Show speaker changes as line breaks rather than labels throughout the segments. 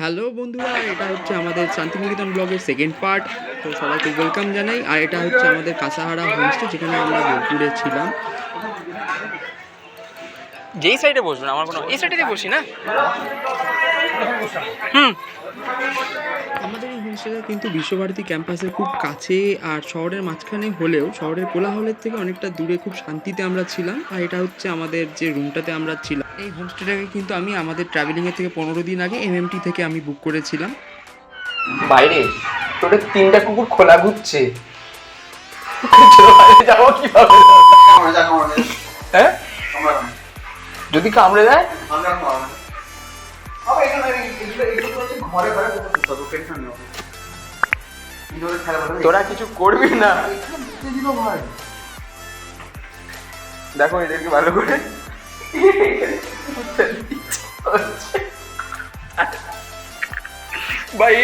Hello বন্ধুরা, এটা হচ্ছে আমাদের শান্তিনিকেতন ব্লগের সেকেন্ড পার্ট। তো সবাইকে ওয়েলকাম জানাই। আর এটা হচ্ছে আমাদের কাঁসাহারা হোমস্টে, যেখানে আমরা বোলপুরে ছিলাম।
যেই সাইডে বসবেন, আমার কোনো এই সাইডে বসি না। হুম।
আমাদের এই হোমস্টেটা কিন্তু বিশ্বভারতী ক্যাম্পাসের খুব কাছে আর শহরের মাঝখানে হলেও শহরের কোলাহলের থেকে অনেকটা দূরে খুব শান্তিতে আমরা ছিলাম। আর এটা হচ্ছে আমাদের যে রুমটাতে আমরা ছিলাম। এই হোমস্টেটাকে কিন্তু আমি আমাদের ট্রাভেলিংয়ের থেকে 15 দিন আগে এমএমটি থেকে আমি বুক করেছিলাম।
বাইরে তোদের 3টা কুকুর খোলা ঘুরছে। যাবো কিভাবে? হ্যাঁ, যদি কামড়ে দেয় তোরা কিছু করবি না। দেখো এদেরকে ভালো করে। ভাই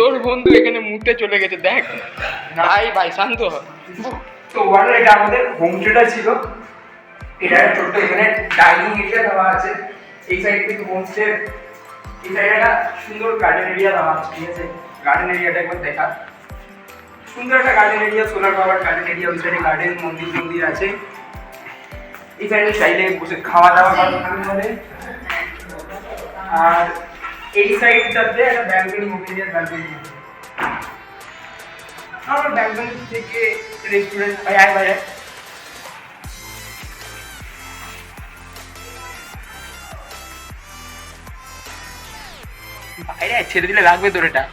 তোর বন্ধু এখানে মুতে চলে গেছে, দেখ ভাই ভাই শান্ত হ।
তো ওয়ার্ল্ড এটা আমাদের হোমস্টেটা ছিল। এটা ছোট্ট এখানে ডাইনিং এরিয়া দেওয়া আছে। এই সাইড থেকে হোমস্টে, এই সাইডে একটা সুন্দর গার্ডেন এরিয়া দেওয়া আছে। ঠিক আছে, গার্ডেন এরিয়াটা একবার দেখা। সুন্দর একটা garden area, solar power garden area. ওই সাইডে গার্ডেন, মন্দির মন্দির আছে। এই সাইডে চাইলে বসে খাওয়া দাওয়া করা যাবে। আর এই সাইডটাতে একটা ব্যালকনি, মোটিরিয়াল ব্যালকনি। আমার ব্যালকনি থেকে রেস্টুরেন্ট বাইরে
ছেড়ে দিলে লাগবে তোর এটা।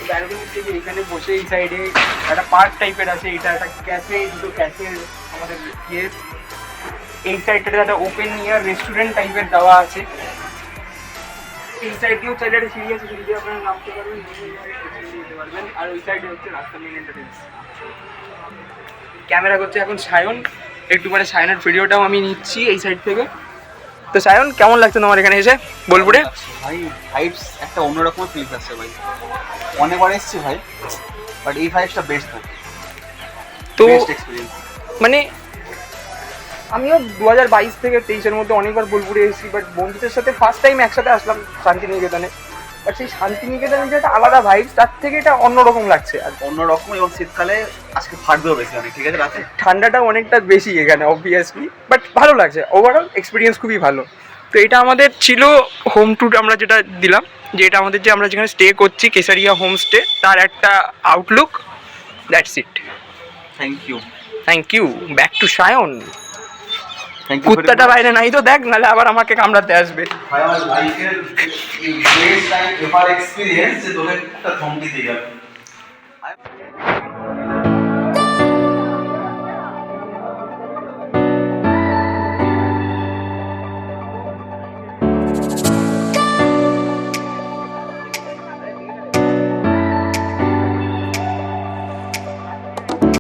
ব্যালকনি থেকে এখানে বসে এই সাইডে একটা পার্ক টাইপের আছে। এটা একটা ক্যাফে, দুটো ক্যাফে আমাদের ইয়ে। এই সাইডটাতে একটা ওপেন এয়ার রেস্টুরেন্ট টাইপের দেওয়া আছে। এই সাইডেও চাইলে একটা সিঁড়ি আছে, সিঁড়ি দিয়ে আপনারা নামতে পারবেন, যেতে পারবেন। আর ওই সাইডে হচ্ছে রাস্তা, মেন এন্ট্রান্স। ক্যামেরা করছে এখন সায়ন। একটু পরে সায়নের ভিডিওটাও আমি নিচ্ছি এই সাইড থেকে। তো সায়ন, কেমন লাগছে তোমার এখানে এসে বোলপুরে?
ভাই ভাইবস একটা অন্যরকম ফিল আসছে ভাই। অনেকবার এসেছি ভাই, বাট এই ভাইবসটা বেস্ট ভাই।
তো
বেস্ট এক্সপেরিয়েন্স।
মানে আমিও 2022 থেকে 23-এর মধ্যে অনেকবার বোলপুরে এসেছি, বাট বন্ধুদের সাথে ফার্স্ট টাইম একসাথে আসলাম শান্তিনিকেতনে। বাট সেই শান্তিনিকেতনের যে একটা আলাদা ভাইবস, তার থেকে এটা অন্যরকম লাগছে। আর
অন্যরকম, এবং শীতকালে আজকে ফাটবেও বেশি অনেক। ঠিক আছে, রাতে
ঠান্ডাটা অনেকটা বেশি এখানে অবভিয়াসলি, বাট ভালো লাগছে। ওভারঅল এক্সপিরিয়েন্স খুবই ভালো। তো এটা আমাদের ছিল হোম ট্যুর। আমরা যেটা দিলাম, যে এটা আমাদের যে আমরা যেখানে স্টে করছি কেসারিয়া হোমস্টে, তার একটা outlook. That's it.
Thank you.
Back to Sayan. কুত্তাটা বাইরে নাই তো, দেখ, নাহলে আবার আমাকে কামড়াতে আসবে।
ভাই আমার লাইফের বেস্ট টাইম এভার এক্সপেরিয়েন্স, যে তোকে একটা ধমকি দিয়ে গেল।